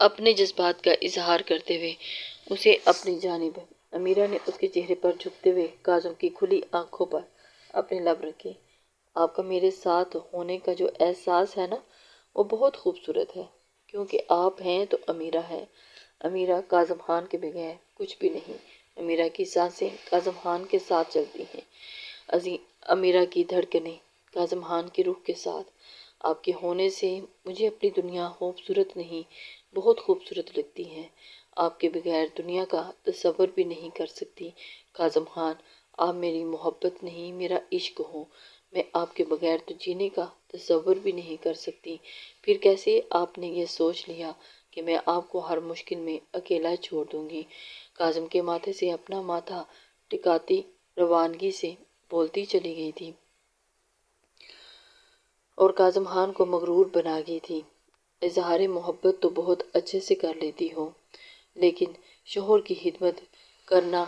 اپنے جذبات کا اظہار کرتے ہوئے اسے اپنی جانب۔ امیرہ نے اس کے چہرے پر جھکتے ہوئے کاظم کی کھلی آنکھوں پر اپنے لب رکھے۔ آپ کا میرے ساتھ ہونے کا جو احساس ہے نا، وہ بہت خوبصورت ہے، کیونکہ آپ ہیں تو امیرہ ہے۔ امیرہ کاظم خان کے بغیر کچھ بھی نہیں۔ امیرہ کی سانسیں کاظم خان کے ساتھ چلتی ہیں، امیرہ کی دھڑکنیں کاظم خان کی روح کے ساتھ۔ آپ کے ہونے سے مجھے اپنی دنیا خوبصورت نہیں، بہت خوبصورت لگتی ہے۔ آپ کے بغیر دنیا کا تصور بھی نہیں کر سکتی۔ کاظم خان، آپ میری محبت نہیں، میرا عشق ہو۔ میں آپ کے بغیر تو جینے کا تصور بھی نہیں کر سکتی۔ پھر کیسے آپ نے یہ سوچ لیا کہ میں آپ کو ہر مشکل میں اکیلا چھوڑ دوں گی؟ کاظم کے ماتھے سے اپنا ماتھا ٹکاتی روانگی سے بولتی چلی گئی تھی اور کاظم خان کو مغرور بنا گئی تھی۔ اظہار محبت تو بہت اچھے سے کر لیتی ہو، لیکن شوہر کی خدمت کرنا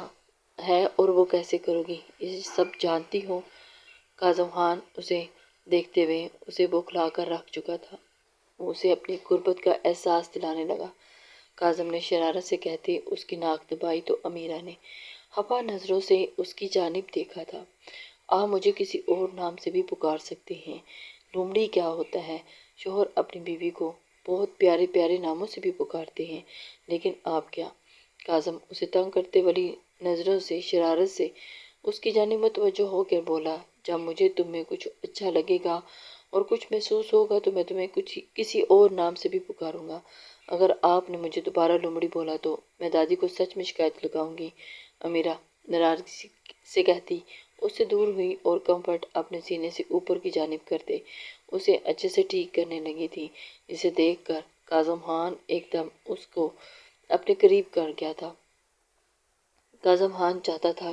ہے اور وہ کیسے کرو گی، یہ سب جانتی ہو۔ کاظم خان اسے دیکھتے ہوئے اسے بوکھلا کر رکھ چکا تھا۔ وہ اسے اپنی غربت کا احساس دلانے لگا۔ کاظم نے شرارت سے کہتے اس کی ناک دبائی تو امیرہ نے خفا نظروں سے اس کی جانب دیکھا تھا۔ آپ مجھے کسی اور نام سے بھی پکار سکتے ہیں۔ لومڑی کیا ہوتا ہے؟ شوہر اپنی بیوی کو بہت پیارے پیارے ناموں سے بھی پکارتے ہیں، لیکن آپ کیا؟ کاظم اسے تنگ کرتے والی نظروں سے شرارت سے اس کی جانب متوجہ ہو کر بولا، جب مجھے تم میں کچھ اچھا لگے گا اور کچھ محسوس ہوگا تو میں تمہیں کسی اور نام سے بھی پکاروں گا۔ اگر آپ نے مجھے دوبارہ لومڑی بولا تو میں دادی کو سچ میں شکایت لگاؤں گی۔ امیرہ ناراضگی سے کہتی اس سے دور ہوئی اور کمفرٹ اپنے سینے سے اوپر کی جانب کرتے اسے اچھے سے ٹھیک کرنے لگی تھی، جسے دیکھ کر کاظم خان ایک دم اس کو اپنے قریب کر گیا تھا۔ کاظم خان چاہتا تھا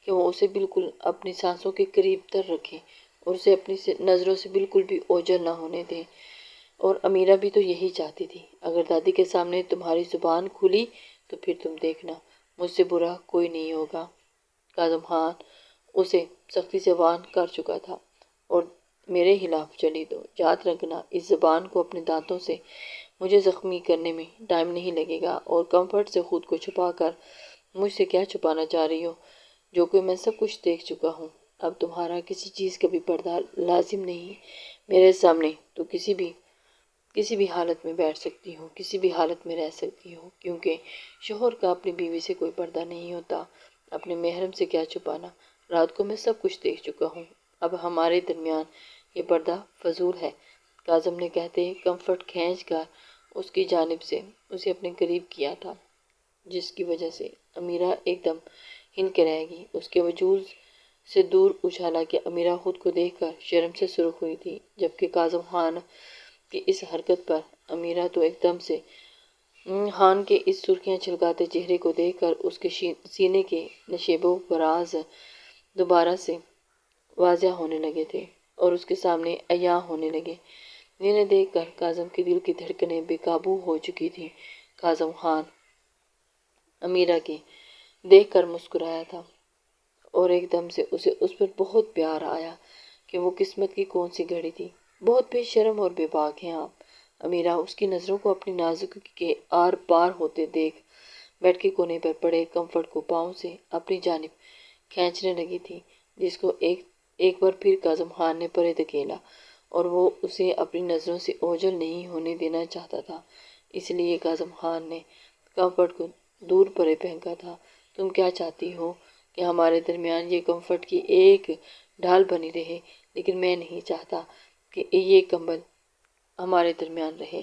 کہ وہ اسے بالکل اپنی سانسوں کے قریب تر رکھے اور اسے اپنی نظروں سے بالکل بھی اوجھل نہ ہونے دے، اور امیرہ بھی تو یہی چاہتی تھی۔ اگر دادی کے سامنے تمہاری زبان کھلی تو پھر تم دیکھنا، مجھ سے برا کوئی نہیں ہوگا۔ کاظم خان اسے سختی سے وارن کر چکا تھا، اور میرے خلاف چلی تو یاد رکھنا اس زبان کو اپنے دانتوں سے مجھے زخمی کرنے میں ٹائم نہیں لگے گا۔ اور کمفرٹ سے خود کو چھپا کر مجھ سے کیا چھپانا چاہ رہی ہو، جو کہ میں سب کچھ دیکھ چکا ہوں۔ اب تمہارا کسی چیز کا بھی پردہ لازم نہیں، میرے سامنے تو کسی بھی حالت میں بیٹھ سکتی ہوں، کسی بھی حالت میں رہ سکتی ہوں، کیونکہ شوہر کا اپنی بیوی سے کوئی پردہ نہیں ہوتا۔ اپنے محرم سے کیا چھپانا، رات کو میں سب کچھ دیکھ چکا ہوں۔ اب ہمارے درمیان یہ پردہ فضول ہے۔ کاظم نے کہتے کمفرٹ کھینچ کر اس کی جانب سے اسے اپنے قریب کیا تھا، جس کی وجہ سے امیرہ ایک دم ہل کے رہ گئی۔ اس کے وجود سے دور اچھالا کہ امیرہ خود کو دیکھ کر شرم سے سرخ ہوئی تھی، جبکہ کاظم خان کی اس حرکت پر امیرہ تو ایک دم سے خان کے اس سرخیاں چھلکاتے چہرے کو دیکھ کر اس کے سینے کے نشیب و فراز دوبارہ سے واضح ہونے لگے تھے اور اس کے سامنے عیاں ہونے لگے، جنہیں دیکھ کر کاظم کے دل کی دھڑکنیں بے قابو ہو چکی تھیں۔ کاظم خان امیرہ کے دیکھ کر مسکرایا تھا، اور ایک دم سے اسے اس پر بہت پیار آیا کہ وہ قسمت کی کون سی گھڑی تھی۔ بہت بے شرم اور بے باک ہیں آپ۔ امیرہ اس کی نظروں کو اپنی نازک کے آر پار ہوتے دیکھ بیڈ کے کونے پر پڑے کمفرٹ کو پاؤں سے اپنی جانب کھینچنے لگی تھی، جس کو ایک بار پھر کاظم خان نے پرے دھکیلا، اور وہ اسے اپنی نظروں سے اوجھل نہیں ہونے دینا چاہتا تھا، اس لیے کاظم خان نے کمفرٹ کو دور پرے پھینکا تھا۔ تم کیا چاہتی ہو کہ ہمارے درمیان یہ کمفرٹ کی ایک ڈھال بنی رہے، لیکن میں نہیں چاہتا کہ یہ کمبل ہمارے درمیان رہے۔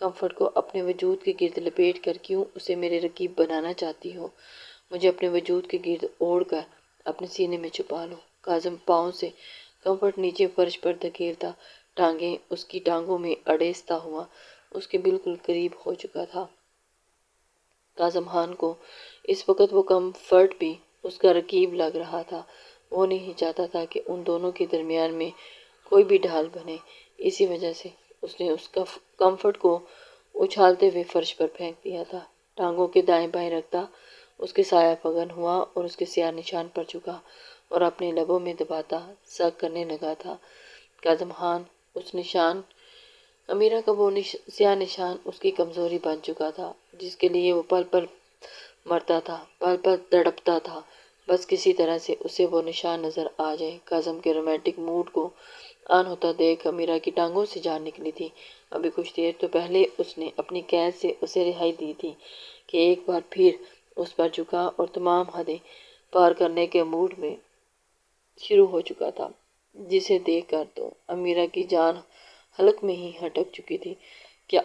کمفرٹ کو اپنے وجود کے گرد لپیٹ کر کیوں اسے میرے رقیب بنانا چاہتی ہو؟ مجھے اپنے وجود کے گرد اوڑھ کر اپنے سینے میں چھپا لو۔ کاظم پاؤں سے کمفرٹ نیچے فرش پر دھکیلتا، ٹانگیں اس کی ٹانگوں میں اڑیستا ہوا اس کے بالکل قریب ہو چکا تھا۔ کاظم خان کو اس وقت وہ کمفرٹ بھی اس کا رقیب لگ رہا تھا۔ وہ نہیں چاہتا تھا کہ ان دونوں کے درمیان میں کوئی بھی ڈھال بنے، اسی وجہ سے اس نے اس کمفرٹ کو اچھالتے ہوئے فرش پر پھینک دیا تھا۔ ٹانگوں کے دائیں بائیں رکھتا اس کے سایہ فگن ہوا اور اس کے سیاہ نشان پر جھکا اور اپنے لبوں میں دباتا سگ کرنے لگا تھا۔ کاظم خان اس نشان امیرہ کا وہ سیاہ نشان اس کی کمزوری بن چکا تھا، جس کے لیے وہ پل پل مرتا تھا، پل پل تڑپتا تھا، بس کسی طرح سے اسے وہ نشان نظر آ جائے۔ کاظم کے رومانٹک موڈ کو آن ہوتا دیکھ امیرہ کی ٹانگوں سے جان نکلی تھی۔ ابھی کچھ دیر تو پہلے اس نے اپنی قید سے اسے رہائی دی تھی کہ ایک بار پھر اس پر جھکا اور تمام حدیں پار کرنے کے موڈ میں شروع ہو چکا تھا، جسے دیکھ کر تو امیرہ کی جان حلق میں ہی ہٹک چکی تھی۔ کیا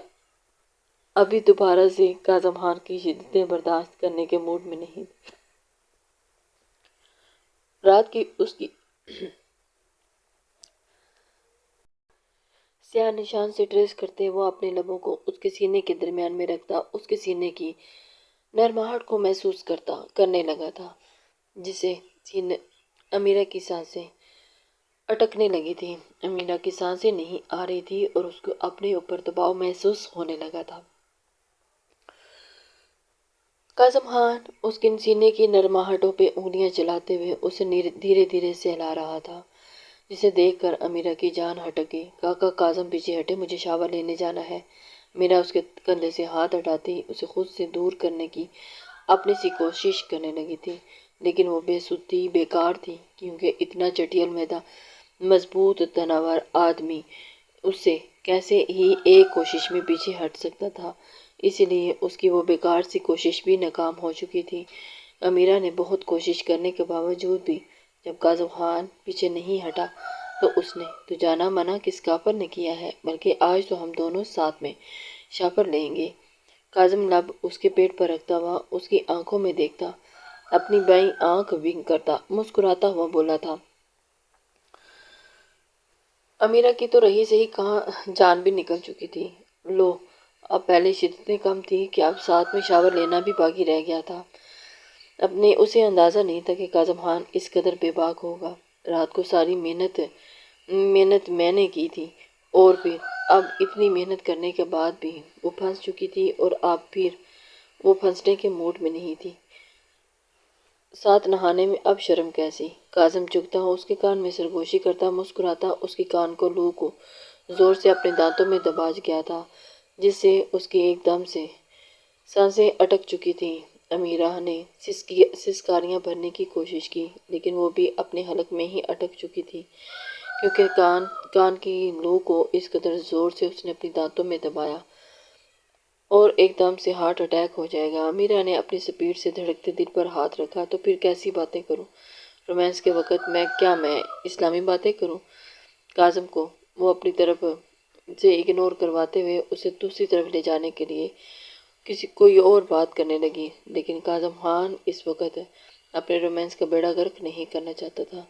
ابھی دوبارہ سے کاظم خان کی شدتیں برداشت کرنے کے موڈ میں نہیں؟ رات کی اس کی سیاہ نشان سے ٹریس کرتے وہ اپنے لبوں کو اس کے سینے کے درمیان میں رکھتا، اس کے سینے کی نرماہٹ کو محسوس کرنے لگا تھا، جسے امیرہ کی سانسیں اٹکنے لگی تھی۔ امیرہ کی سانسیں نہیں آ رہی تھی اور اس کو اپنے اوپر دباؤ محسوس ہونے لگا تھا۔ کاظم خان اس کے سینے کی نرماہٹوں پہ انگلیاں چلاتے ہوئے اسے دھیرے دھیرے سہلا رہا تھا، جسے دیکھ کر امیرہ کی جان ہٹک گئی۔ کاکا کاظم پیچھے ہٹے، مجھے شاور لینے جانا ہے۔ امیرہ اس کے کندھے سے ہاتھ ہٹاتی اسے خود سے دور کرنے کی اپنی سی کوشش کرنے لگی تھی، لیکن وہ بے سود تھی، بیکار تھی، کیونکہ اتنا چٹیل میدہ مضبوط تناور آدمی اس سے کیسے ہی ایک کوشش میں پیچھے ہٹ سکتا تھا، اسی لیے اس کی وہ بیکار سی کوشش بھی ناکام ہو چکی تھی۔ امیرہ نے بہت کوشش کرنے کے باوجود بھی جب کاظم خان پیچھے نہیں ہٹا تو اس نے تو جانا منع کس کافر نے کیا ہے، بلکہ آج تو ہم دونوں ساتھ میں شاور لیں گے۔ کاظم لب اس کے پیٹ پر رکھتا ہوا اس کی آنکھوں میں دیکھتا، اپنی بائیں آنکھ ونک کرتا مسکراتا ہوا بولا تھا۔ امیرہ کی تو رہی سہی کہاں جان بھی نکل چکی تھی۔ لو، اب پہلے شدتیں کم تھی کہ اب ساتھ میں شاور لینا بھی باقی رہ گیا تھا۔ اپنے اسے اندازہ نہیں تھا کہ کاظم خان اس قدر بے باک ہوگا۔ رات کو ساری محنت میں نے کی تھی، اور پھر اب اتنی محنت کرنے کے بعد بھی وہ پھنس چکی تھی، اور اب پھر وہ پھنسنے کے موڈ میں نہیں تھی۔ ساتھ نہانے میں اب شرم کیسی؟ کاظم چکتا ہو اس کے کان میں سرگوشی کرتا مسکراتا اس کی کان کو لو کو زور سے اپنے دانتوں میں دبا گیا تھا، جس سے اس کی ایک دم سے سانسیں اٹک چکی تھیں۔ امیرہ نے سسکاریاں بھرنے کی کوشش کی، لیکن وہ بھی اپنے حلق میں ہی اٹک چکی تھی، کیونکہ کان کی لو کو اس قدر زور سے اس نے اپنی دانتوں میں دبایا اور ایک دم سے ہارٹ اٹیک ہو جائے گا۔ امیرہ نے اپنی سپیڈ سے دھڑکتے دل پر ہاتھ رکھا، تو پھر کیسی باتیں کروں رومانس کے وقت میں؟ کیا میں اسلامی باتیں کروں؟ کاظم کو وہ اپنی طرف سے اگنور کرواتے ہوئے اسے دوسری طرف لے جانے کے لیے کوئی اور بات کرنے لگی، لیکن کاظم خان اس وقت اپنے رومانس کا بیڑا غرق نہیں کرنا چاہتا تھا،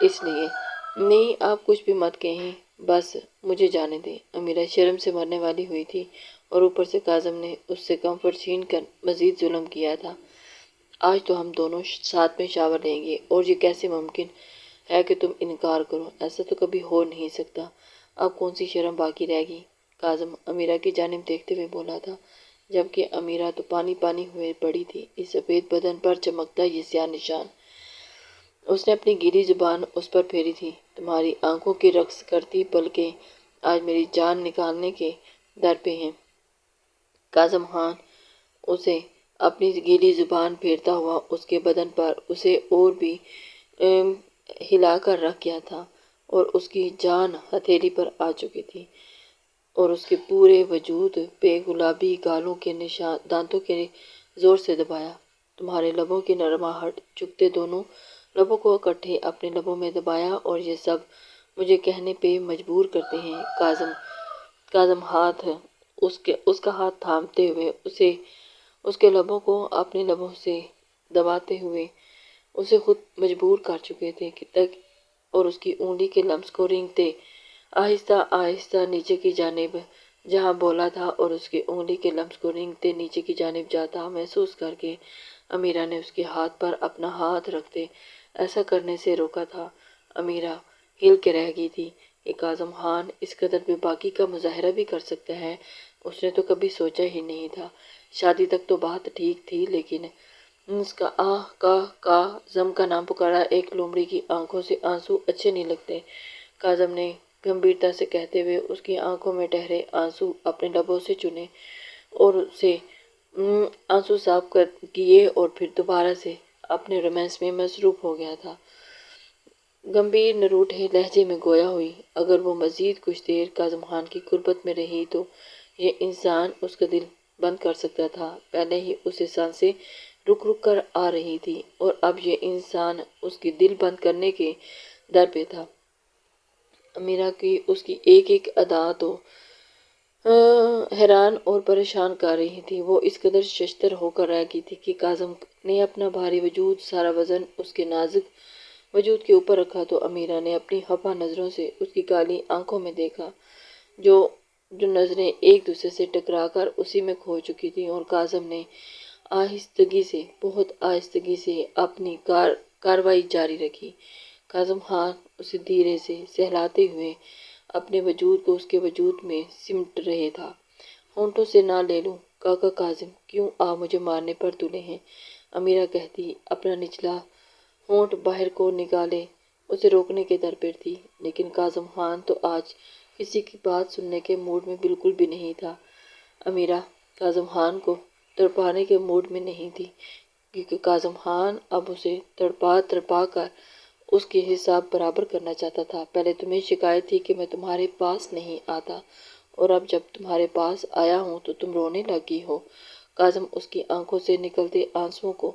اس لیے نہیں، آپ کچھ بھی مت کہیں، بس مجھے جانے دیں۔ امیرہ شرم سے مرنے والی ہوئی تھی، اور اوپر سے کاظم نے اس سے کمفرٹ چھین کر مزید ظلم کیا تھا۔ آج تو ہم دونوں ساتھ میں شاور لیں گے، اور یہ کیسے ممکن ہے کہ تم انکار کرو؟ ایسا تو کبھی ہو نہیں سکتا۔ اب کون سی شرم باقی رہ گئی؟ کاظم امیرہ کی جانب دیکھتے ہوئے بولا تھا، جبکہ امیرہ تو پانی پانی ہوئے پڑی تھی۔ اس سفید بدن پر چمکتا یہ سیاہ نشان، اس نے اپنی گیلی زبان اس پر پھیری تھی۔ تمہاری آنکھوں کی رقص کرتی پلکیں آج میری جان نکالنے کے در پہ ہیں۔ کاظم خان اسے اپنی گیلی زبان پھیرتا ہوا اس کے بدن پر اسے اور بھی ہلا کر رکھ گیا تھا، اور اس کی جان ہتھیلی پر آ چکی تھی، اور اس کے پورے وجود پہ گلابی گالوں کے دانتوں کے زور سے دبایا۔ تمہارے لبوں کی نرماہٹ، چکتے دونوں لبوں کو اکٹھے اپنے لبوں میں دبایا، اور یہ سب مجھے کہنے پہ مجبور کرتے ہیں۔ کاظم اس کا ہاتھ تھامتے ہوئے اس کے لبوں کو اپنے لبوں سے دباتے ہوئے اسے خود مجبور کر چکے تھے تک، اور اس کی انگلی کے لمس کو رینگتے آہستہ آہستہ نیچے کی جانب جہاں بولا تھا، اور اس کی انگلی کے لمس کو رینگتے نیچے کی جانب جاتا محسوس کر کے امیرہ نے اس کے ہاتھ پر اپنا ہاتھ رکھتے ایسا کرنے سے روکا تھا۔ امیرہ ہل کے رہ گئی تھی کہ کاظم خان اس قدر بے باکی کا مظاہرہ بھی کر سکتا ہے، اس نے تو کبھی سوچا ہی نہیں تھا۔ شادی تک تو بات ٹھیک تھی، لیکن اس کا زم کا نام پکارا ایک لومڑی کی آنکھوں سے آنسو اچھے نہیں لگتے۔ کاظم نے گمبھیرتا سے کہتے ہوئے اس کی آنکھوں میں ٹھہرے آنسو اپنے لبوں سے چنے اور اسے آنسو صاف کیے اور پھر دوبارہ سے اپنے رومانس میں مصروف ہو گیا تھا۔ گمبھیر نروٹھے لہجے میں گویا ہوئی، اگر وہ مزید کچھ دیر کاظم خان کی قربت میں رہی تو یہ انسان اس کا دل بند کر سکتا تھا۔ پہلے ہی اسے سانسیں رک رک کر آ رہی تھی اور اب یہ انسان اس کی دل بند کرنے کے در پہ تھا۔ امیرہ کی اس کی ایک ایک ادا تو حیران اور پریشان کر رہی تھی۔ وہ اس قدر ششدر ہو کر رہ گئی تھی کہ کاظم نے اپنا بھاری وجود، سارا وزن اس کے نازک وجود کے اوپر رکھا تو امیرہ نے اپنی خفا نظروں سے اس کی کالی آنکھوں میں دیکھا، جو نظریں ایک دوسرے سے ٹکرا کر اسی میں کھو چکی تھیں، اور کاظم نے آہستگی سے، بہت آہستگی سے اپنی کارروائی جاری رکھی۔ کاظم خان اسے دھیرے سے سہلاتے ہوئے اپنے وجود کو اس کے وجود میں سمٹ رہے تھا۔ ہونٹوں سے نہ لے لوں کاکا کاظم، کیوں آپ مجھے مارنے پر تلے ہیں؟ امیرہ کہتی اپنا نچلا ہونٹ باہر کو نکالے اسے روکنے کے در پر تھی، لیکن کاظم خان تو آج کسی کی بات سننے کے موڈ میں بالکل بھی نہیں تھا۔ امیرہ کاظم خان کو تڑپانے کے موڈ میں نہیں تھی، کیونکہ کاظم خان اب اسے تڑپا تڑپا کر اس کے حساب برابر کرنا چاہتا تھا۔ پہلے تمہیں شکایت تھی کہ میں تمہارے پاس نہیں آتا، اور اب جب تمہارے پاس آیا ہوں تو تم رونے لگی ہو۔ کاظم اس کی آنکھوں سے نکلتے آنسوؤں کو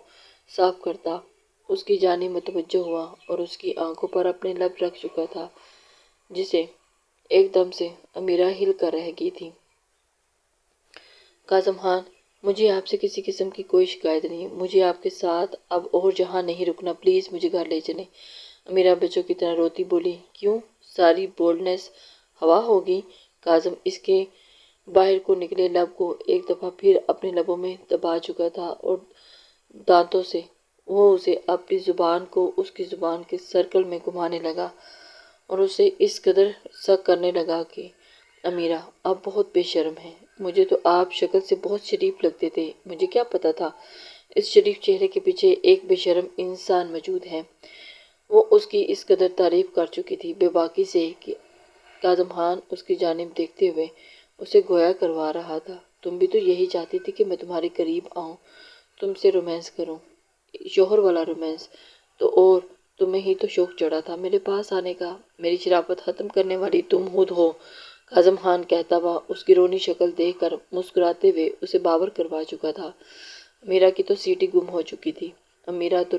صاف کرتا اس کی جانب متوجہ ہوا اور اس کی آنکھوں پر اپنے لب رکھ چکا تھا، جسے ایک دم سے امیرہ ہل کر رہ گئی تھی۔ کاظم خان، مجھے آپ سے کسی قسم کی کوئی شکایت نہیں، مجھے آپ کے ساتھ اب اور جہاں نہیں رکنا، پلیز مجھے گھر لے چلیں۔ امیرہ بچوں کی طرح روتی بولی، کیوں؟ ساری بولڈنس ہوا ہوگی؟ کاظم اس کے باہر کو نکلے لب کو ایک دفعہ پھر اپنے لبوں میں دبا چکا تھا اور دانتوں سے وہ اسے اپنی زبان کو اس کی زبان کے سرکل میں گھمانے لگا اور اسے اس قدر شک کرنے لگا کہ امیرہ آپ بہت بے شرم ہیں۔ مجھے تو آپ شکل سے بہت شریف لگتے تھے، مجھے کیا پتا تھا اس شریف چہرے کے پیچھے ایک بے شرم انسان موجود ہے۔ وہ اس کی اس قدر تعریف کر چکی تھی بے باکی سے کہ کاظم خان اس کی جانب دیکھتے ہوئے اسے گویا کروا رہا تھا، تم بھی تو یہی چاہتی تھی کہ میں تمہارے قریب آؤں، تم سے رومانس کروں، شوہر والا رومانس، تو اور تمہیں ہی تو شوق چڑھا تھا میرے پاس آنے کا، میری شرافت ختم کرنے والی تم خود ہو۔ کاظم خان کہتا ہوا اس کی رونی شکل دیکھ کر مسکراتے ہوئے اسے باور کروا چکا تھا۔ امیرہ کی تو سیٹی گم ہو چکی تھی، امیرہ تو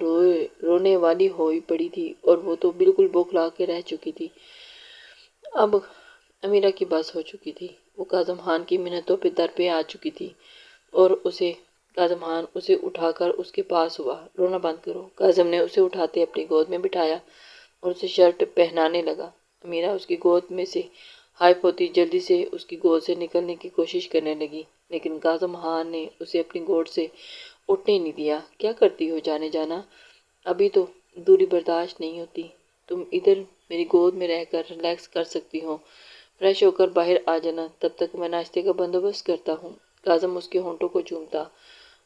رونے والی ہوئی پڑی تھی اور وہ تو بالکل بوکھلا کے رہ چکی تھی۔ اب امیرہ کی بس ہو چکی تھی، وہ کاظم خان کی منتوں پہ در پہ آ چکی تھی اور کاظم خان اسے اٹھا کر اس کے پاس ہوا، رونا بند کرو۔ کاظم نے اسے اٹھاتے اپنی گود میں بٹھایا اور اسے شرٹ پہنانے لگا۔ امیرہ اس کی گود میں سے ہائپ ہوتی جلدی سے اس کی گود سے نکلنے کی کوشش کرنے لگی، لیکن کاظم خان نے اسے اپنی گود سے اٹھنے نہیں دیا۔ کیا کرتی ہو جانے جانا، ابھی تو دوری برداشت نہیں ہوتی، تم ادھر میری گود میں رہ کر ریلیکس کر سکتی ہو، فریش ہو کر باہر آ جانا، تب تک میں ناشتے کا بندوبست کرتا ہوں۔ کاظم اس کے ہونٹوں کو چومتا،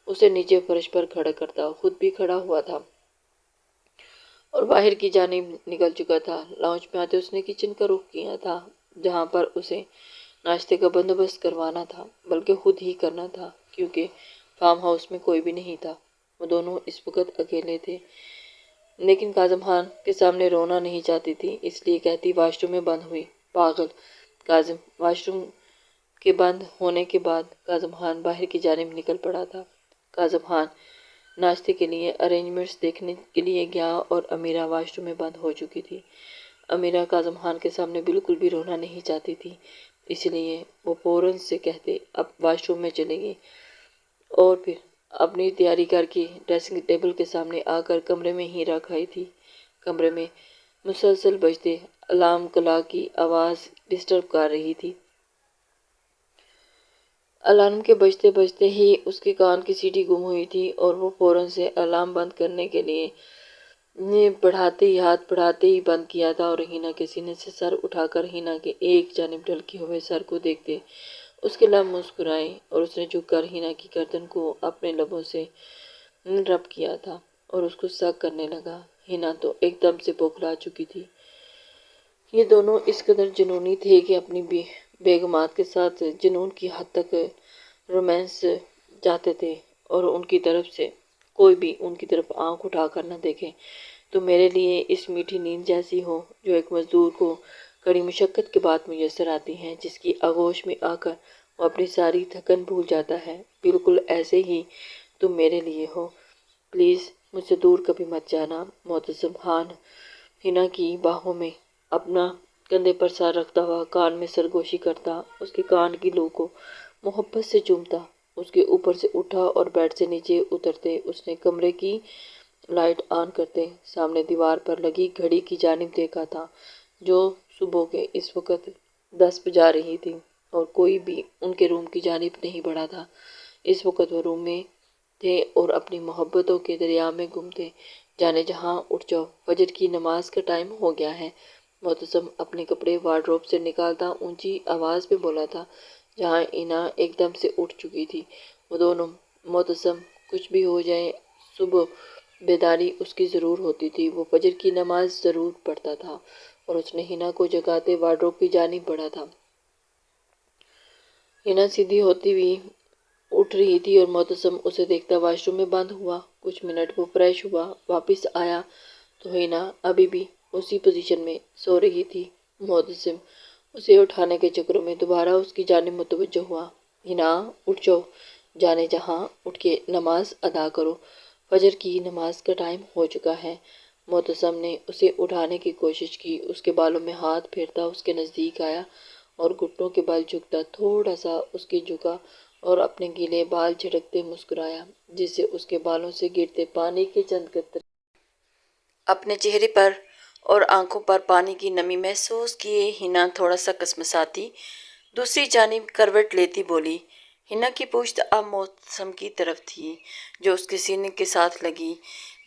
اسے نیچے فرش پر کھڑا کرتا، خود بھی کھڑا ہوا تھا اور باہر کی جانب نکل چکا تھا۔ لاؤنج میں آتے اس نے کچن کا رخ کیا تھا، جہاں پر اسے ناشتے کا بندوبست کروانا تھا، بلکہ خود ہی کرنا تھا، کیونکہ فارم ہاؤس میں کوئی بھی نہیں تھا۔ وہ دونوں اس وقت اکیلے تھے، لیکن کاظم خان کے سامنے رونا نہیں چاہتی تھی، اس لیے کہتی واش روم میں بند ہوئی، پاگل۔ کاظم واش روم کے بند ہونے کے بعد کاظم خان باہر کی جانب نکل پڑا تھا۔ کاظم خان ناشتے کے لیے ارینجمنٹس دیکھنے کے لیے گیا اور امیرہ واش روم میں بند ہو چکی تھی۔ امیرہ کاظم خان کے سامنے بالکل بھی رونا نہیں چاہتی تھی، اس لیے وہ فوراً سے کہتے اب واش روم میں چلے گی اور پھر اپنی تیاری کر کے ڈریسنگ ٹیبل کے سامنے آ کر کمرے میں ہی رکھ آئی تھی۔ کمرے میں مسلسل بجتے الارم کلاک کی آواز ڈسٹرب کر رہی تھی۔ الارم کے بجتے بجتے ہی اس کے کان کی سیٹی گم ہوئی تھی اور وہ فوراً سے الارم بند کرنے کے لیے ہاتھ بڑھاتے ہی بند کیا تھا، اور ہینا کے سینے سے سر اٹھا کر ہینا کے ایک جانب ڈھلکے ہوئے سر کو دیکھتے اس کے لب مسکرائے اور اس نے جھک کر ہینا کی گردن کو اپنے لبوں سے رب کیا تھا اور اس کو سگ کرنے لگا۔ ہینا تو ایک دم سے بوکھلا چکی تھی۔ یہ دونوں اس قدر جنونی تھے کہ اپنی بیگمات کے ساتھ جنون کی حد تک رومانس چاہتے تھے، اور ان کی طرف سے کوئی بھی ان کی طرف آنکھ اٹھا کر نہ دیکھے تو میرے لیے اس میٹھی نیند جیسی ہو جو ایک مزدور کو کڑی مشقت کے بعد میسر آتی ہے، جس کی آغوش میں آ کر وہ اپنی ساری تھکن بھول جاتا ہے۔ بالکل ایسے ہی تم میرے لیے ہو۔ پلیز مجھ سے دور کبھی مت جانا۔ معتصم خان ہنا کی باہوں میں اپنا کندھے پر سر رکھتا ہوا کان میں سرگوشی کرتا، اس کے کان کی لو کو محبت سے چومتا، اس کے اوپر سے اٹھا اور بیڈ سے نیچے اترتے اس نے کمرے کی لائٹ آن کرتے سامنے دیوار پر لگی گھڑی کی جانب دیکھا تھا، جو صبح کے اس وقت 10 بجا رہی تھی، اور کوئی بھی ان کے روم کی جانب نہیں بڑھا تھا۔ اس وقت وہ روم میں تھے اور اپنی محبتوں کے دریا میں گم تھے۔ جانے جہاں، اٹھ جاؤ، فجر کی نماز کا ٹائم ہو گیا ہے۔ معتصم اپنے کپڑے وارڈروب سے نکالتا اونچی آواز میں بولا تھا، جہاں اینا ایک دم سے اٹھ چکی تھی۔ وہ دونوں، معتصم کچھ بھی ہو جائے صبح بیداری اس کی ضرور ہوتی تھی، وہ فجر کی نماز ضرور پڑھتا تھا، اور اس نے ہنا کو جگاتے وارڈروب کی جانب بڑھا تھا۔ ہنا سیدھی ہوتی ہوئی اٹھ رہی تھی اور معتصم اسے دیکھتا واش روم میں بند ہوا۔ کچھ منٹ وہ فریش ہوا، واپس آیا تو ہنا ابھی بھی اسی پوزیشن میں سو رہی تھی۔ معتصم اسے اٹھانے کے چکر میں دوبارہ اس کی جانب متوجہ ہوا۔ ہنا، اٹھ جاؤ، جانے جہاں، اٹھ کے نماز ادا کرو، فجر کی نماز کا ٹائم ہو چکا ہے۔ معتصم نے اسے اٹھانے کی کوشش کی، اس کے بالوں میں ہاتھ پھیرتا اس کے نزدیک آیا اور گھٹنوں کے بل جھکتا تھوڑا سا اس کے جھکا اور اپنے گیلے بال جھٹکتے مسکرایا، جس سے اس کے بالوں سے گرتے پانی کے چند قطرے اپنے چہرے پر اور آنکھوں پر پانی کی نمی محسوس کیے۔ ہنا تھوڑا سا کسمساتی دوسری جانب کروٹ لیتی بولی۔ ہنا کی پشت اب معتصم کی طرف تھی، جو اس کے سینے کے ساتھ لگی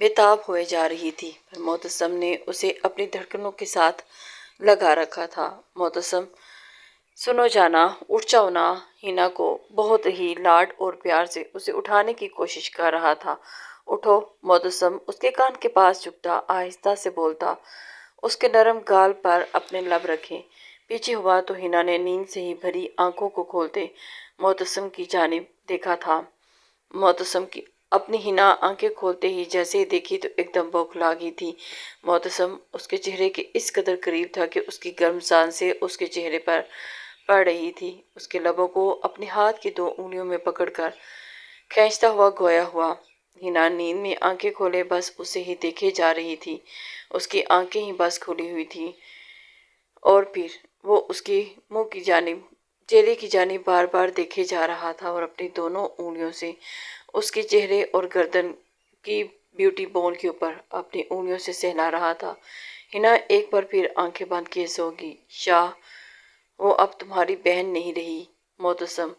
بے تاب ہوئے جا رہی تھی، پر معتصم نے اسے اپنی دھڑکنوں کے ساتھ لگا رکھا تھا۔ معتصم، سنو جانا، اٹھ جاؤ نا۔ ہنا کو بہت ہی لاڈ اور پیار سے اسے اٹھانے کی کوشش کر رہا تھا۔ اٹھو۔ معتصم اس کے کان کے پاس جھکتا آہستہ سے بولتا، اس کے نرم گال پر اپنے لب رکھے۔ پیچھے ہوا تو ہنا نے نیند سے ہی بھری آنکھوں کو کھولتے معتصم کی جانب دیکھا تھا۔ معتصم کی اپنی ہنا آنکھیں کھولتے ہی جیسے ہی دیکھی تو ایک دم بوکھلا گئی تھی۔ معتصم اس کے چہرے کے اس قدر قریب تھا کہ اس کی گرم سانسیں اس کے چہرے پر پڑ رہی تھی۔ اس کے لبوں کو اپنے ہاتھ کی 2 انگلیوں میں پکڑ کر کھینچتا ہوا گویا ہوا۔ ہنا نیند میں آنکھیں کھولے بس اسے ہی دیکھے جا رہی تھی، اس کی آنکھیں ہی بس کھلی ہوئی تھیں، اور پھر وہ اس کے منہ کی جانب، چہرے کی جانب بار بار دیکھے جا رہا تھا اور اپنی دونوں انگلیوں سے اس کے چہرے اور گردن کی بیوٹی بون کے اوپر اپنی انگلیوں سے سہلا رہا تھا۔ ہنا ایک بار پھر آنکھیں بند کیے سو گئی۔ شاہ، وہ اب تمہاری بہن نہیں رہی۔ معتصم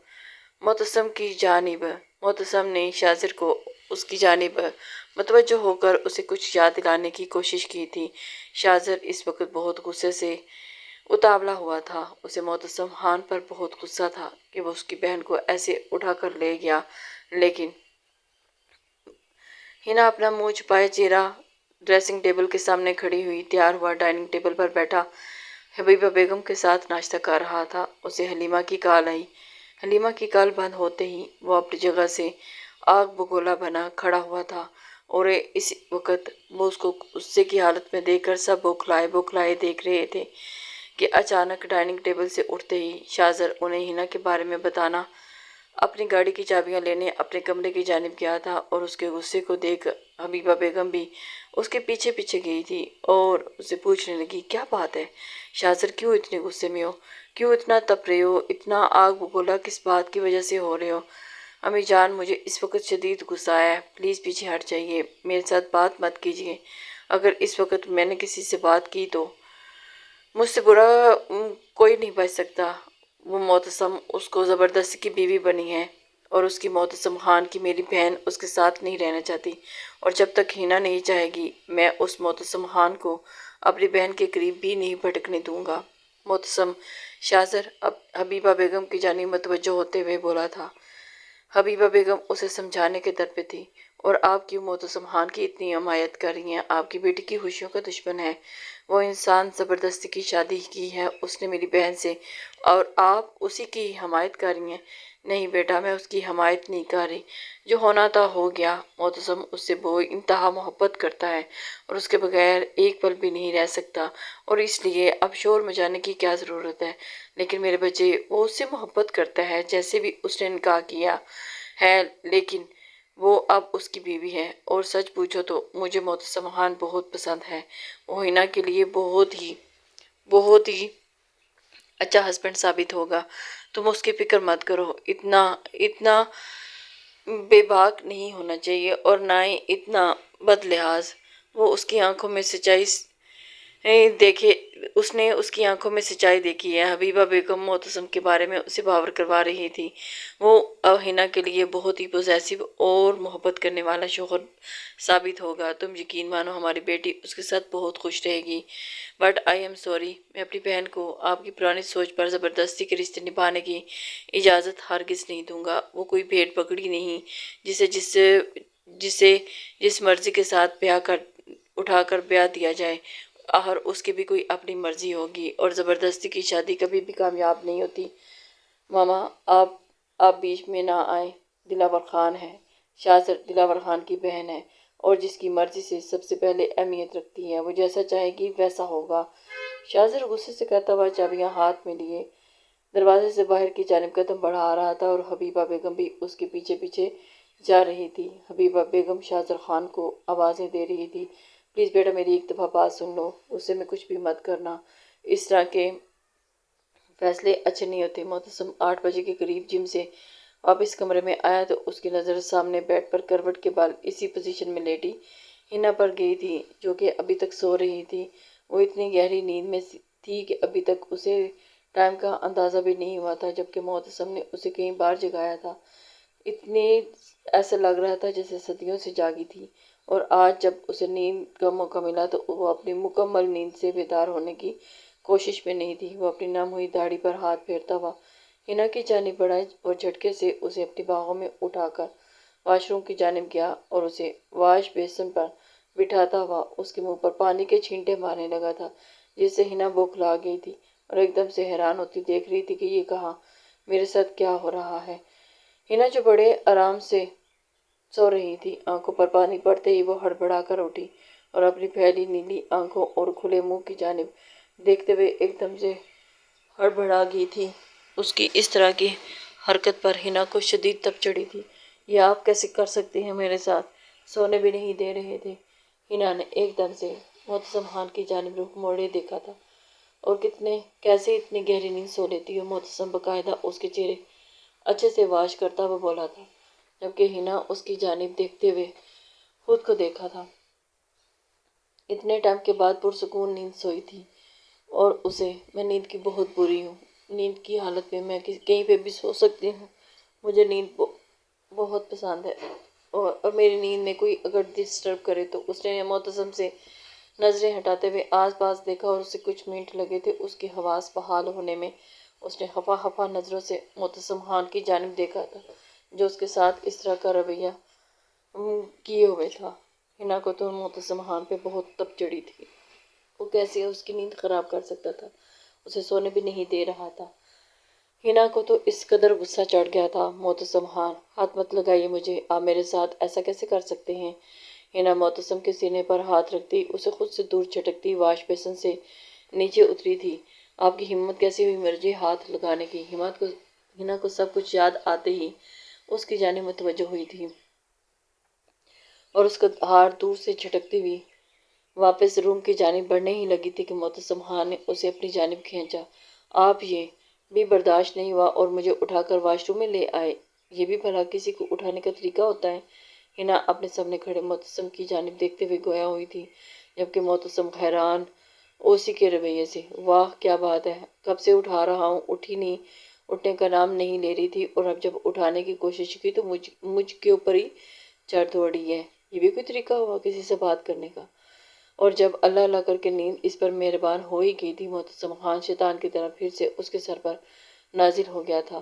معتصم کی جانب معتصم نے شاذر کو اس کی جانب متوجہ ہو کر اسے کچھ یاد دلانے کی کوشش کی تھی۔ شاذر اس وقت بہت غصے سے اتاولا ہوا تھا، اسے معتصم خان پر بہت غصہ تھا کہ وہ اس کی بہن کو ایسے اٹھا کر لے گیا، لیکن ہنا اپنا منہ چھپائے چہرہ ڈریسنگ ٹیبل کے سامنے کھڑی ہوئی تیار ہوا ڈائننگ ٹیبل پر بیٹھا حبیبہ بیگم کے ساتھ ناشتہ کر رہا تھا۔ اسے حلیمہ کی کال آئی۔ حلیمہ کی کال بند ہوتے ہی وہ اپنی جگہ سے آگ بگولا بنا کھڑا ہوا تھا، اور اس وقت وہ اس کو غصے کی حالت میں دیکھ کر سب بوکھلائے بوکھلائے دیکھ رہے تھے کہ اچانک ڈائننگ ٹیبل سے اٹھتے ہی شاذر انہیں ہنا کے بارے میں بتانا اپنی گاڑی کی چابیاں لینے اپنے کمرے کی جانب گیا تھا، اور اس کے غصے کو دیکھ حبیبہ بیگم بھی اس کے پیچھے پیچھے گئی تھی اور اسے پوچھنے لگی، کیا بات ہے شاذر، کیوں اتنے غصے میں ہو، کیوں اتنا تپ رہے ہو، اتنا آگ بگولا کس بات کی وجہ سے ہو رہے ہو؟ امی جان، مجھے اس وقت شدید غصہ آیا ہے، پلیز پیچھے ہٹ جائیے، میرے ساتھ بات مت کیجیے، اگر اس وقت میں نے کسی سے بات کی تو مجھ سے برا کوئی نہیں بچ سکتا۔ وہ معتصم اس کو زبردستی کی بیوی بنی ہے، اور اس کی معتصم خان کی میری بہن اس کے ساتھ نہیں رہنا چاہتی، اور جب تک ہنا نہیں چاہے گی میں اس معتصم خان کو اپنی بہن کے قریب بھی نہیں بھٹکنے دوں گا۔ معتصم، شاذر اب حبیبہ بیگم کی جانب متوجہ ہوتے ہوئے بولا تھا، حبیبہ بیگم اسے سمجھانے کے در پہ تھی، اور آپ کی معتصم خان کی اتنی حمایت کر رہی ہیں، آپ کی بیٹی کی خوشیوں کا دشمن ہے، وہ انسان زبردستی کی شادی کی ہے اس نے میری بہن سے، اور آپ اسی کی حمایت کر رہی ہیں۔ نہیں بیٹا، میں اس کی حمایت نہیں کر رہی، جو ہونا تھا ہو گیا۔ معتصم اس سے بے انتہا محبت کرتا ہے اور اس کے بغیر ایک پل بھی نہیں رہ سکتا، اور اس لیے اب شور مچانے کی کیا ضرورت ہے۔ لیکن میرے بچے، وہ اس سے محبت کرتا ہے جیسے بھی اس نے نکاح کیا ہے، لیکن وہ اب اس کی بیوی ہے، اور سچ پوچھو تو مجھے معتصم خان بہت پسند ہے، وہ ہنا کے لیے بہت ہی اچھا ہسبینڈ ثابت ہوگا۔ تم اس کی فکر مت کرو، اتنا بے باک نہیں ہونا چاہیے اور نہ ہی اتنا بد لحاظ۔ وہ اس کی آنکھوں میں سچائی دیکھے، اس نے اس کی آنکھوں میں سچائی دیکھی ہے۔ حبیبہ بیگم معتصم کے بارے میں اسے باور کروا رہی تھی، وہ اب ہنا کے لیے بہت ہی پوزیسو اور محبت کرنے والا شوہر ثابت ہوگا۔ تم یقین مانو، ہماری بیٹی اس کے ساتھ بہت خوش رہے گی۔ بٹ آئی ایم سوری، میں اپنی بہن کو آپ کی پرانی سوچ پر زبردستی کے رشتے نبھانے کی اجازت ہرگز نہیں دوں گا۔ وہ کوئی بھیڑ بکری نہیں جسے جس مرضی کے ساتھ اٹھا کر بیاہ دیا جائے، اور اس کی بھی کوئی اپنی مرضی ہوگی، اور زبردستی کی شادی کبھی بھی کامیاب نہیں ہوتی۔ ماما، آپ بیچ میں نہ آئیں۔ دلاور خان ہے، شاہ دلاور خان کی بہن ہے، اور جس کی مرضی سے سب سے پہلے اہمیت رکھتی ہے، وہ جیسا چاہے گی ویسا ہوگا۔ شاہ غصے سے کہتا ہوا چابیاں ہاتھ میں لیے دروازے سے باہر کی جانب قدم بڑھا رہا تھا، اور حبیبہ بیگم بھی اس کے پیچھے پیچھے جا رہی تھی۔ حبیبہ بیگم شاہ خان کو آوازیں دے رہی تھی، پلیز بیٹا میری ایک دفعہ بات سن لو، غصے میں کچھ بھی مت کرنا، اس طرح کے فیصلے اچھے نہیں ہوتے۔ معتصم 8 بجے کے قریب جم سے واپس کمرے میں آیا تو اس کی نظر سامنے بیڈ پر کروٹ کے بال اسی پوزیشن میں لیٹی ہنا پر گئی تھی، جو کہ ابھی تک سو رہی تھی۔ وہ اتنی گہری نیند میں تھی کہ ابھی تک اسے ٹائم کا اندازہ بھی نہیں ہوا تھا، جبکہ معتصم نے اسے کئی بار جگایا تھا۔ اتنے ایسا لگ رہا تھا جیسے صدیوں سے جاگی تھی، اور آج جب اسے نیند کا موقع ملا تو وہ اپنی مکمل نیند سے بیدار ہونے کی کوشش میں نہیں تھی۔ وہ اپنی نم ہوئی داڑھی پر ہاتھ پھیرتا ہوا ہنا کی جانب بڑھا اور جھٹکے سے اسے اپنی باہوں میں اٹھا کر واش روم کی جانب گیا، اور اسے واش بیسن پر بٹھاتا ہوا اس کے منہ پر پانی کے چھینٹے مارنے لگا تھا، جس سے ہنا بوکھلا گئی تھی اور ایک دم سے حیران ہوتی دیکھ رہی تھی کہ یہ کہاں، میرے ساتھ کیا ہو رہا ہے۔ ہنا جو بڑے آرام سے سو رہی تھی، آنکھوں پر پانی پڑتے ہی وہ ہڑبڑا کر اٹھی اور اپنی پھیلی نیلی آنکھوں اور کھلے منہ کی جانب دیکھتے ہوئے ایک دم سے ہڑبڑا گئی تھی۔ اس کی اس طرح کی حرکت پر ہنا کو شدید تپ چڑھی تھی۔ یہ آپ کیسے کر سکتے ہیں، میرے ساتھ سونے بھی نہیں دے رہے تھے۔ ہنا نے ایک دم سے معتصم خان کی جانب رخ موڑے دیکھا تھا، اور کیسے اتنی گہری نیند سو لیتی ہو۔ معتصم باقاعدہ اس کے چہرے اچھے سے واش کرتا ہوا بولا تھا، جبکہ ہنا اس کی جانب دیکھتے ہوئے خود کو دیکھا تھا۔ اتنے ٹائم کے بعد پرسکون نیند سوئی تھی، اور میں نیند کی بہت بری ہوں، نیند کی حالت میں کہیں پہ بھی سو سکتی ہوں، مجھے نیند بہت پسند ہے، اور میری نیند میں کوئی اگر ڈسٹرب کرے تو۔ اس نے معتصم سے نظریں ہٹاتے ہوئے آس پاس دیکھا، اور اسے کچھ منٹ لگے تھے اس کے حواس بحال ہونے میں۔ اس نے خفا نظروں سے معتصم خان کی جانب دیکھا تھا، جو اس کے ساتھ اس طرح کا رویہ کیے ہوئے تھا۔ ہنا کو تو معتصم خان پہ بہت تپ چڑھی تھی، وہ کیسے اس کی نیند خراب کر سکتا تھا، اسے سونے بھی نہیں دے رہا تھا۔ ہنا کو تو اس قدر غصہ چڑھ گیا تھا، معتصم خان ہاتھ مت لگائیے مجھے، آپ میرے ساتھ ایسا کیسے کر سکتے ہیں۔ ہنا معتصم کے سینے پر ہاتھ رکھتی اسے خود سے دور جھٹکتی واش بیسن سے نیچے اتری تھی۔ آپ کی ہمت کیسے ہوئی مجھے ہاتھ لگانے کی؟ ہنا کو سب کچھ یاد آتے ہی اس کی جانب متوجہ ہوئی تھی، اور اس کا ہاتھ دور سے جھٹکتی ہوئی واپس روم کی جانب بڑھنے ہی لگی تھی کہ معتصم خان نے اسے اپنی جانب کھینچا۔ آپ یہ بھی برداشت نہیں ہوا اور مجھے اٹھا کر واش روم میں لے آئے، یہ بھی بھلا کسی کو اٹھانے کا طریقہ ہوتا ہے؟ ہنا اپنے سامنے کھڑے معتصم کی جانب دیکھتے ہوئے گویا ہوئی تھی، جبکہ معتصم حیران اسی کے رویے سے۔ واہ کیا بات ہے، کب سے اٹھا رہا ہوں، اٹھی نہیں، اٹھنے کا نام نہیں لے رہی تھی، اور اب جب اٹھانے کی کوشش کی تو مجھ کے اوپر ہی چڑھ دوڑی ہے۔ یہ بھی کوئی طریقہ ہوا کسی سے بات کرنے کا؟ اور جب اللہ اللہ کر کے نیند اس پر مہربان ہو ہی گئی تھی، معتصم خان شیطان کی طرح پھر سے اس کے سر پر نازل ہو گیا تھا۔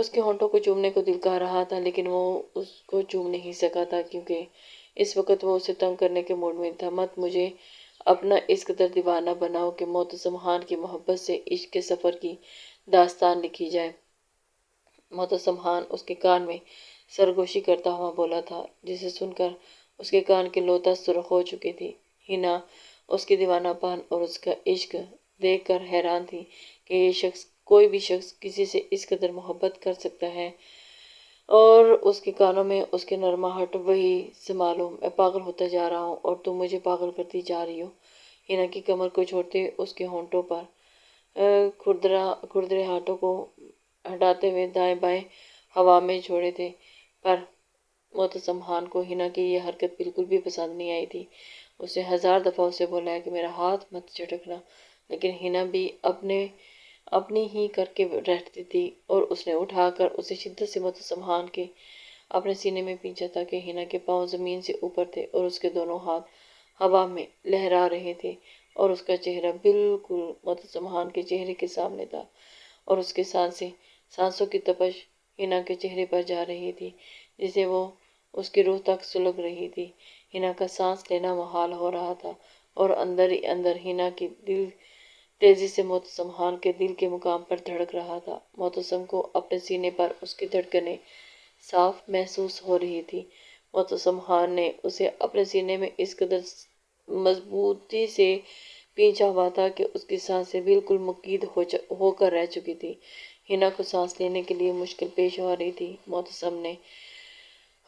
اس کے ہونٹوں کو چومنے کو دل کہہ رہا تھا، لیکن وہ اس کو چوم نہیں سکا تھا کیونکہ اس وقت وہ اسے تنگ کرنے کے موڈ میں تھا۔ مت مجھے اپنا اس قدر دیوانہ بناؤ کہ معتصم خان کی محبت سے عشق کے سفر کی داستان لکھی جائے۔ معتصم خان اس کے کان میں سرگوشی کرتا ہوا بولا تھا، جسے سن کر اس کے کان کی لوتا سرخ ہو چکی تھی۔ ہنا اس کی دیوانہ پن اور اس کا عشق دیکھ کر حیران تھی کہ یہ شخص، کوئی بھی شخص کسی سے اس قدر محبت کر سکتا ہے، اور اس کے کانوں میں اس کی نرماہٹ وہی سنبھالو، میں پاگل ہوتا جا رہا ہوں اور تم مجھے پاگل کرتی جا رہی ہو۔ ہنا کی کمر کو چھوڑتے اس کے ہونٹوں پر کھردرے ہاتھوں کو ہٹاتے ہوئے دائیں بائیں ہوا میں چھوڑے تھے، پر معتصم خان کو ہنا کی یہ حرکت بالکل بھی پسند نہیں آئی تھی۔ اس نے 1000 دفعہ اسے بولا کہ میرا ہاتھ مت جھٹکنا، لیکن ہنا بھی اپنی ہی کر کے رہتی تھی، اور اس نے اٹھا کر اسے شدت سے معتصم خان کے اپنے سینے میں پینچا تھا کہ ہنا کے پاؤں زمین سے اوپر تھے اور اس کے دونوں ہاتھ ہوا میں لہرا رہے تھے، اور اس کا چہرہ بالکل معتصم خان کے چہرے کے سامنے تھا، اور اس کے سانسوں کی تپش ہنا کے چہرے پر جا رہی تھی، جسے وہ اس کی روح تک سلگ رہی تھی۔ ہنا کا سانس لینا محال ہو رہا تھا، اور اندر ہی اندر ہنا کی دل تیزی سے معتصم خان کے دل کے مقام پر دھڑک رہا تھا۔ معتصم کو اپنے سینے پر اس کی دھڑکنیں صاف محسوس ہو رہی تھی۔ معتصم خان نے اسے اپنے سینے میں اس قدر مضبوطی سے پینچا ہوا تھا کہ اس کی سانسیں بالکل مقید ہو کر رہ چکی تھی۔ ہنا کو سانس لینے کے لیے مشکل پیش ہو رہی تھی۔ معتصم نے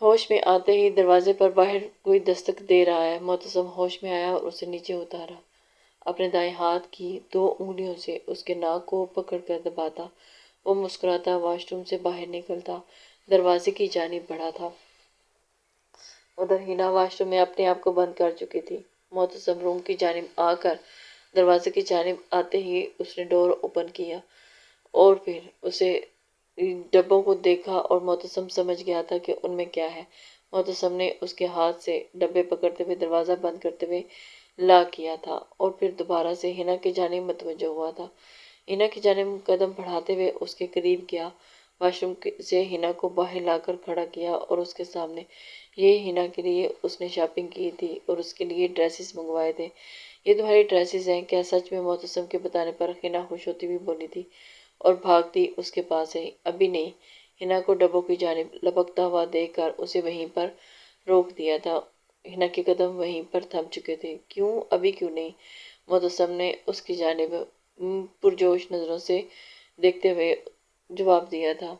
ہوش میں آتے ہی دروازے پر باہر کوئی دستک دے رہا ہے۔ معتصم ہوش میں آیا اور اسے نیچے اتارا۔ اپنے دائیں ہاتھ کی 2 انگلیوں سے اس کے ناک کو پکڑ کر دباتا وہ مسکراتا واش روم سے باہر نکلتا دروازے کی جانب بڑھا تھا۔ ادھر ہنا واش روم میں اپنے آپ کو بند کر چکی تھی۔ معتصم روم کی جانب آ کر دروازے کی جانب آتے ہی اس نے ڈور اوپن کیا، اور پھر اسے ڈبوں کو دیکھا اور معتصم سمجھ گیا تھا کہ ان میں کیا ہے۔ معتصم نے اس کے ہاتھ سے ڈبے پکڑتے ہوئے دروازہ بند کرتے ہوئے لاک کیا تھا، اور پھر دوبارہ سے ہنا کی جانب متوجہ ہوا تھا۔ ہنا کی جانب قدم بڑھاتے ہوئے اس کے قریب گیا، واش روم سے ہنا کو باہر لا کر کھڑا کیا اور اس کے سامنے، یہ ہنا کے لیے اس نے شاپنگ کی تھی اور اس کے لیے ڈریسز منگوائے تھے۔ یہ تمہاری ڈریسز ہیں کیا؟ سچ میں؟ معتصم کے بتانے پر ہنا خوش ہوتی ہوئی بولی تھی اور بھاگتی اس کے پاس آئی۔ ابھی نہیں۔ ہنا کو ڈبوں کی جانب لپکتا ہوا دیکھ کر اسے وہیں پر روک دیا تھا۔ ہنا کے قدم وہیں پر تھم چکے تھے۔ کیوں؟ ابھی کیوں نہیں؟ معتصم نے اس کی جانب پرجوش نظروں سے دیکھتے ہوئے جواب دیا تھا۔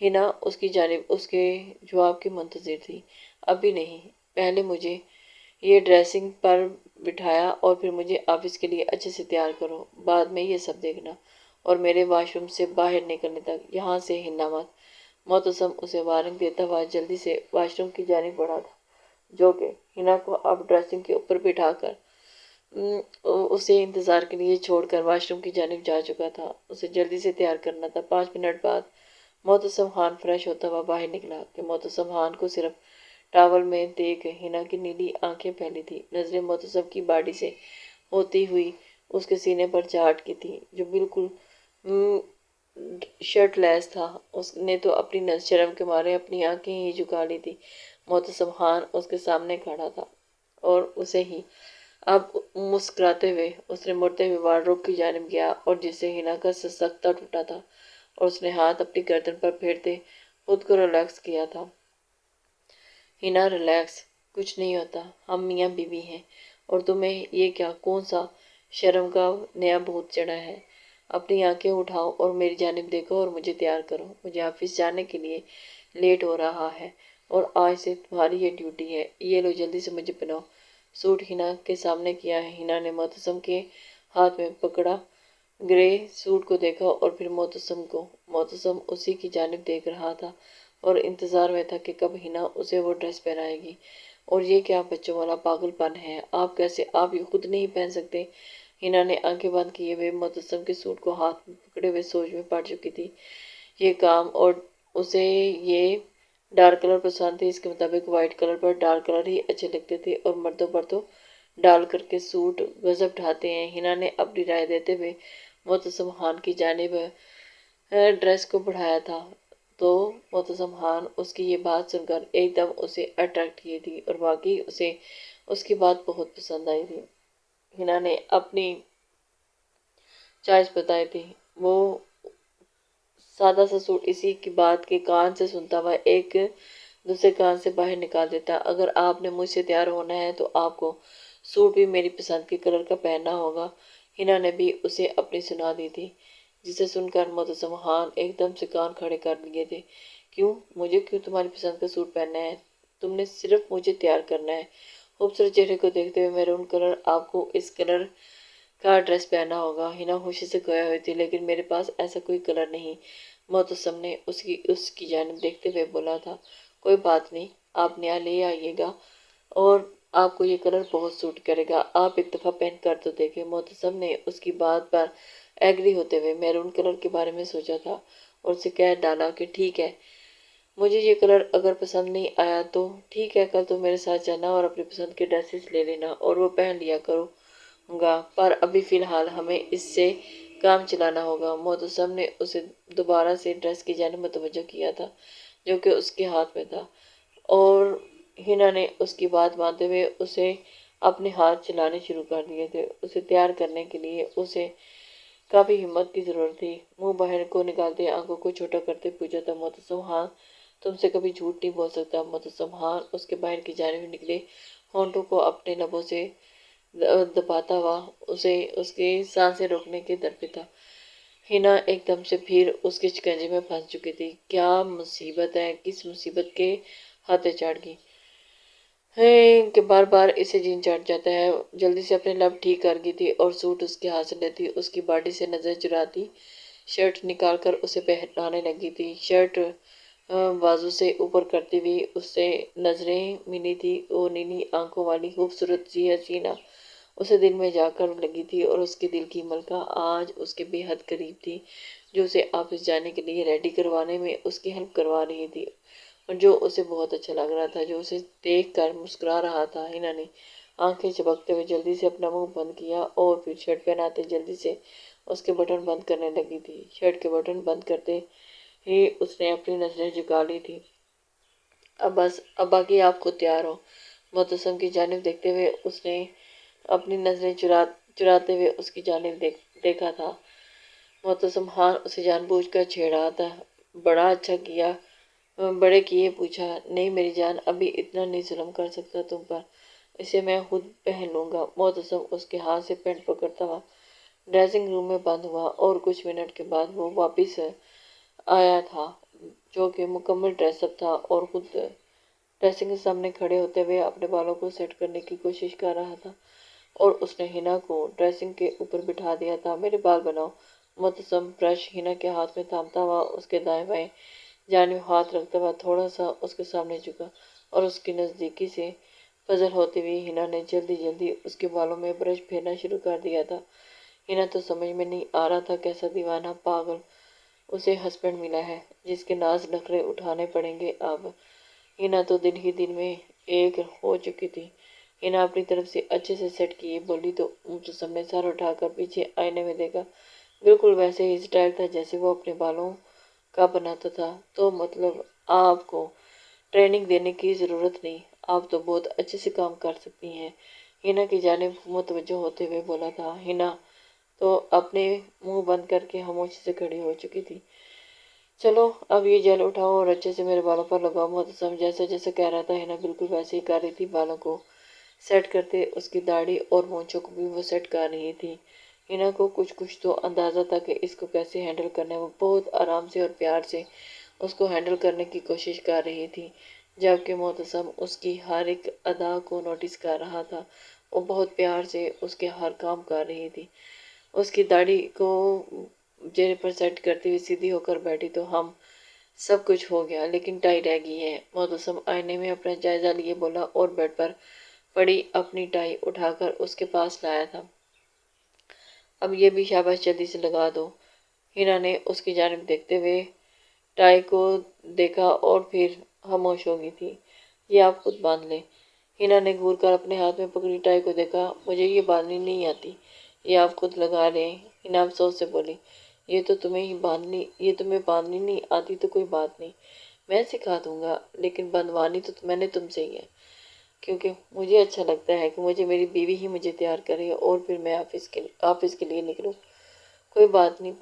ہنا اس کی جانب اس کے جواب کی منتظر تھی۔ ابھی نہیں، پہلے مجھے یہ ڈریسنگ پر بٹھایا اور پھر مجھے آفس کے لیے اچھے سے تیار کرو، بعد میں یہ سب دیکھنا، اور میرے واش روم سے باہر نکلنے تک یہاں سے ہلنا مت۔ معتصم اسے وارننگ دیتا ہوا جلدی سے واش روم کی جانب بڑھا تھا، جو کہ ہنا کو اب ڈریسنگ کے اوپر بٹھا کر اسے انتظار کے لیے چھوڑ کر واش روم کی جانب جا چکا تھا۔ اسے جلدی سے تیار کرنا تھا۔ 5 منٹ بعد معتصم خان فریش ہوتا ہوا باہر نکلا کہ معتصم خان کو صرف ٹاول میں دیکھ ہنا کی نیلی آنکھیں پھیلی تھی۔ نظریں معتصم کی باڈی سے ہوتی ہوئی اس کے سینے پر جا اٹکی تھی، جو بالکل شرٹ لیس تھا۔ اس نے تو اپنی شرم کے مارے اپنی آنکھیں ہی جھکا لی تھی۔ معتصم خان اس کے سامنے کھڑا تھا اور اسے ہی اب مسکراتے ہوئے اس نے مڑتے ہوئے وارڈروب کی جانب گیا، اور جس سے ہنا کا سکتہ ٹوٹا تھا، اور اس نے ہاتھ اپنی گردن پر پھیرتے خود کو ریلیکس کیا تھا۔ ہنا ریلیکس، کچھ نہیں ہوتا، ہم میاں بیوی ہیں، اور تمہیں یہ کیا کون سا شرم کا نیا بھوت چڑھا ہے؟ اپنی آنکھیں اٹھاؤ اور میری جانب دیکھو اور مجھے تیار کرو۔ مجھے آفس جانے کے لیے لیٹ ہو رہا ہے، اور آج سے تمہاری یہ ڈیوٹی ہے۔ یہ لو جلدی سے مجھے پہناؤ۔ سوٹ ہنا کے سامنے کیا۔ ہنا نے معتصم کے ہاتھ میں پکڑا گرے سوٹ کو دیکھا اور پھر معتصم کو۔ معتصم اسی کی جانب دیکھ رہا تھا اور انتظار میں تھا کہ کب ہنا اسے وہ ڈریس پہنائے گی۔ اور یہ کیا بچوں والا پاگل پن ہے؟ آپ کیسے؟ آپ یہ خود نہیں پہن سکتے؟ ہنا نے آنکھیں بند کیے ہوئے معتصم کے سوٹ کو ہاتھ میں پکڑے ہوئے سوچ میں پڑ چکی تھی۔ یہ کام، اور اسے یہ ڈارک کلر پسند تھے، اس کے مطابق وائٹ کلر پر ڈارک کلر ہی اچھے لگتے تھے، اور مردوں پر تو ڈال کر کے سوٹ غضب ڈھاتے ہیں۔ ہنا نے اپنی رائے دیتے ہوئے معتصم خان کی جانب ڈریس کو بڑھایا تھا۔ تو معتصم خان اس کی یہ بات سن کر ایک دم اسے اٹریکٹ کی تھی اور واقعی اسے اس کی بات بہت پسند آئی تھی۔ ہنا نے اپنی چوائس بتائی تھی۔ وہ سادہ سا سوٹ اسی کی بات کے کان سے سنتا ہوا ایک دوسرے کان سے باہر نکال دیتا، اگر آپ نے مجھ سے تیار ہونا ہے تو آپ کو سوٹ بھی میری پسند کے کلر کا پہننا ہوگا۔ ہنا نے بھی اسے اپنی سنا دی تھی، جسے سن کر معتصم خان ایک دم سے کان کھڑے کر لیے تھے۔ کیوں؟ مجھے کیوں تمہاری پسند کا سوٹ پہننا ہے؟ تم نے صرف مجھے تیار کرنا ہے۔ خوبصورت چہرے کو دیکھتے ہوئے میرون کلر، آپ کو اس کلر کا ڈریس پہننا ہوگا۔ ہنا خوشی سے کھویا ہوئی تھی، لیکن میرے پاس ایسا کوئی کلر نہیں، معتصم نے اس کی جانب دیکھتے ہوئے بولا تھا۔ کوئی بات نہیں، آپ نیا لے آئیے گا اور آپ کو یہ کلر بہت سوٹ کرے گا، آپ ایک دفعہ پہن کر تو دیکھیں۔ معتصم نے اس کی بات پر ایگری ہوتے ہوئے میرون کلر کے بارے میں سوچا تھا اور اسے کہہ ڈالا کہ ٹھیک ہے، مجھے یہ کلر اگر پسند نہیں آیا تو ٹھیک ہے، کل تم میرے ساتھ جانا اور اپنی پسند کے ڈریسز لے لینا اور وہ پہن لیا کرو گا، پر ابھی فی الحال ہمیں اس سے کام چلانا ہوگا۔ معتصم نے اسے دوبارہ سے ڈریس کی جانب متوجہ کیا تھا جو کہ اس کے ہاتھ میں تھا، اور ہنا نے اس کی بات مانتے ہوئے اسے اپنے ہاتھ چلانے شروع کر دیے تھے۔ اسے تیار کرنے کے لیے اسے کافی ہمت کی ضرورت تھی۔ منہ باہر کو نکالتے آنکھوں کو چھوٹا کرتے پوچھا تھا، معتصم خان تم سے کبھی جھوٹ نہیں بول سکتا۔ معتصم خان اس کے باہر کی جانب نکلے ہونٹوں کو اپنے لبوں سے دباتا ہوا اسے اس کی سانسیں روکنے کے در پہ تھا۔ ہنا ایک دم سے پھر اس کے شکنجے میں پھنس چکی تھی۔ کیا مصیبت ہے، کس مصیبت کے ہاتھے چڑھ گئی ہے کہ بار بار اسے جین چڑھ جاتا ہے۔ جلدی سے اپنے لب ٹھیک کر گئی تھی اور سوٹ اس کے ہاتھ سے لیتی، اس کی باڈی سے نظر چراتی، شرٹ نکال کر اسے پہنانے لگی تھی۔ شرٹ بازو سے اوپر کرتی ہوئی اس سے نظریں ملی تھی، وہ نیلی آنکھوں والی خوبصورت سی حسینہ اسے دل میں جا کر لگی تھی، اور اس کے دل کی ملکہ آج اس کے بے حد قریب تھی، جو اسے آفس جانے کے لیے ریڈی کروانے میں اس کی ہیلپ کروا رہی تھی اور جو اسے بہت اچھا لگ رہا تھا، جو اسے دیکھ کر مسکرا رہا تھا۔ ہنا نے آنکھیں چبکتے ہوئے جلدی سے اپنا منہ بند کیا اور پھر شرٹ پہناتے جلدی سے اس کے بٹن بند کرنے لگی تھی۔ شرٹ کے بٹن بند کرتے ہی اس نے اپنی نظریں جھکا لی تھی۔ اب بس، اب باقی آپ خود تیار ہو۔ معتصم کی جانب دیکھتے ہوئے اس نے اپنی نظریں چراتے ہوئے اس کی جانب دیکھا تھا۔ معتصم خان اسے جان بوجھ کر چھیڑا تھا۔ بڑا اچھا کیا، بڑے کیے پوچھا۔ نہیں میری جان، ابھی اتنا نہیں ظلم کر سکتا تم پر، اسے میں خود پہن لوں گا۔ معتصم اس کے ہاتھ سے پینٹ پکڑتا ہوا ڈریسنگ روم میں بند ہوا اور کچھ منٹ کے بعد وہ واپس آیا تھا، جو کہ مکمل ڈریس اپ تھا اور خود ڈریسنگ کے سامنے کھڑے ہوتے ہوئے اپنے بالوں کو سیٹ کرنے کی کوشش کر رہا تھا، اور اس نے ہنا کو ڈریسنگ کے اوپر بٹھا دیا تھا۔ میرے بال بناؤ۔ معتصم برش ہنا کے ہاتھ میں تھامتا ہوا اس کے دائیں بائیں جانب ہاتھ رکھتا ہوا تھوڑا سا اس کے سامنے جھکا اور اس کی نزدیکی سے فضل ہوتے ہوئے ہنا نے جلدی جلدی اس کے بالوں میں برش پھیرنا شروع کر دیا تھا۔ ہنا تو سمجھ میں نہیں آ رہا تھا کیسا دیوانہ پاگل اسے ہسبینڈ ملا ہے جس کے ناز نخرے اٹھانے پڑیں گے اب۔ ہنا تو دل ہی دل میں ایک ہو چکی تھی۔ ہنا اپنی طرف سے اچھے سے سیٹ کیے بولی تو معتصم نے سر اٹھا کر پیچھے آئینے میں دیکھا، بالکل ویسے ہی سٹائل تھا جیسے وہ اپنے بالوں کا بناتا تھا۔ تو مطلب آپ کو ٹریننگ دینے کی ضرورت نہیں، آپ تو بہت اچھے سے کام کر سکتی ہیں، ہنا کی جانب متوجہ ہوتے ہوئے بولا تھا۔ ہنا تو اپنے منہ بند کر کے خاموشی سے کھڑی ہو چکی تھی۔ چلو اب یہ جیل اٹھاؤ اور اچھے سے میرے بالوں پر لگاؤ۔ معتصم جیسا جیسا کہہ رہا تھا ہنا بالکل ویسے ہی کر رہی تھی، بالوں کو سیٹ کرتے اس کی داڑھی اور مونچھوں کو بھی وہ سیٹ کر رہی تھی۔ ہنا کو کچھ تو اندازہ تھا کہ اس کو کیسے ہینڈل کرنا ہے، وہ بہت آرام سے اور پیار سے اس کو ہینڈل کرنے کی کوشش کر رہی تھی، جبکہ معتصم اس کی ہر ایک ادا کو نوٹس کر رہا تھا۔ وہ بہت پیار سے اس کے ہر کام کر رہی تھی۔ اس کی داڑھی کو چہرے پر سیٹ کرتے ہوئے سیدھی ہو کر بیٹھی تو ہم سب کچھ ہو گیا، لیکن ٹائی رہ گئی ہے۔ معتصم آئینے میں اپنا جائزہ لیے بولا اور بیڈ پر پڑی اپنی ٹائی اٹھا کر اس کے پاس لایا تھا۔ اب یہ بھی شاباش جلدی سے لگا دو۔ ہنا نے اس کی جانب دیکھتے ہوئے ٹائی کو دیکھا اور پھر خاموش ہو گئی تھی۔ یہ آپ خود باندھ لیں۔ ہنا نے گھور کر اپنے ہاتھ میں پکڑی ٹائی کو دیکھا۔ مجھے یہ باندھنی نہیں آتی، یہ آپ خود لگا لیں۔ ہنا افسوس سے بولی۔ یہ تمہیں باندھنی نہیں آتی تو کوئی بات نہیں، میں سکھا دوں گا، لیکن بندھوانی تو میں نے تم سے ہی ہے، کیونکہ مجھے اچھا لگتا ہے کہ میری بیوی ہی مجھے تیار کرے اور پھر میں آفس کے لیے نکلوں۔ کوئی بات نہیں،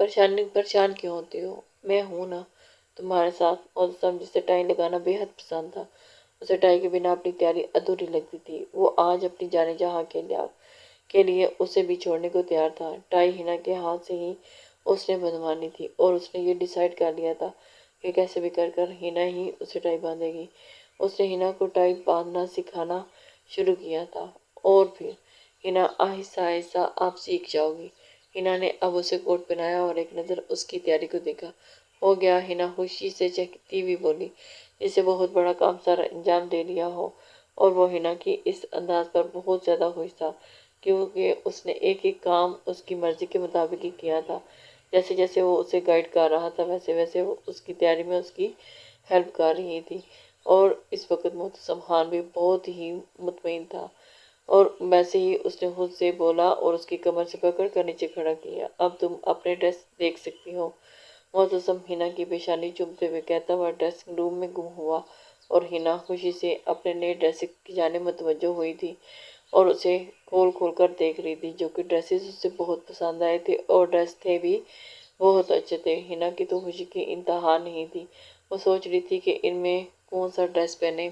پریشان کیوں ہوتی ہو، میں ہوں نا تمہارے ساتھ۔ معتصم جسے ٹائی لگانا بے حد پسند تھا، اسے ٹائی کے بنا اپنی تیاری ادھوری لگتی تھی۔ وہ آج اپنی جانے جہاں کے لیے اسے بھی چھوڑنے کو تیار تھا۔ ٹائی ہنا کے ہاتھ سے ہی اس نے بندھوانی تھی اور اس نے یہ ڈیسائیڈ کر لیا تھا کہ کیسے بھی کر ہنا ہی اسے ٹائی باندھے گی۔ اس نے ہنا کو ٹائی باندھنا سکھانا شروع کیا تھا، اور پھر ہنا آہستہ آہستہ آپ سیکھ جاؤ گی۔ ہنا نے اب اسے کوٹ پہنایا اور ایک نظر اس کی تیاری کو دیکھا۔ ہو گیا، ہنا خوشی سے چہکتی ہوئی بولی، جسے بہت بڑا کام سر انجام دے لیا ہو۔ اور وہ ہنا کی اس انداز پر بہت زیادہ خوش تھا، کیونکہ اس نے ایک ایک کام اس کی مرضی کے مطابق ہی کیا تھا۔ جیسے جیسے وہ اسے گائیڈ کر رہا تھا، ویسے ویسے وہ اس کی تیاری میں اس کی ہیلپ کر رہی تھی۔ اور اس وقت معتصم خان بھی بہت ہی مطمئن تھا، اور ویسے ہی اس نے خود سے بولا اور اس کی کمر سے پکڑ کر نیچے کھڑا کیا۔ اب تم اپنے ڈریس دیکھ سکتی ہو۔ معتصم ہنا کی پیشانی چومتے ہوئے کہتا ہوا ڈریسنگ روم میں گم ہوا، اور ہنا خوشی سے اپنے نئے ڈریس کی جانب متوجہ ہوئی تھی اور اسے کھول کھول کر دیکھ رہی تھی۔ جو کہ ڈریسز اسے بہت پسند آئے تھے اور ڈریس تھے بھی بہت اچھے تھے۔ ہنا کی تو خوشی کی انتہا نہیں تھی۔ وہ سوچ رہی تھی کہ ان میں کون سا ڈریس پہنے۔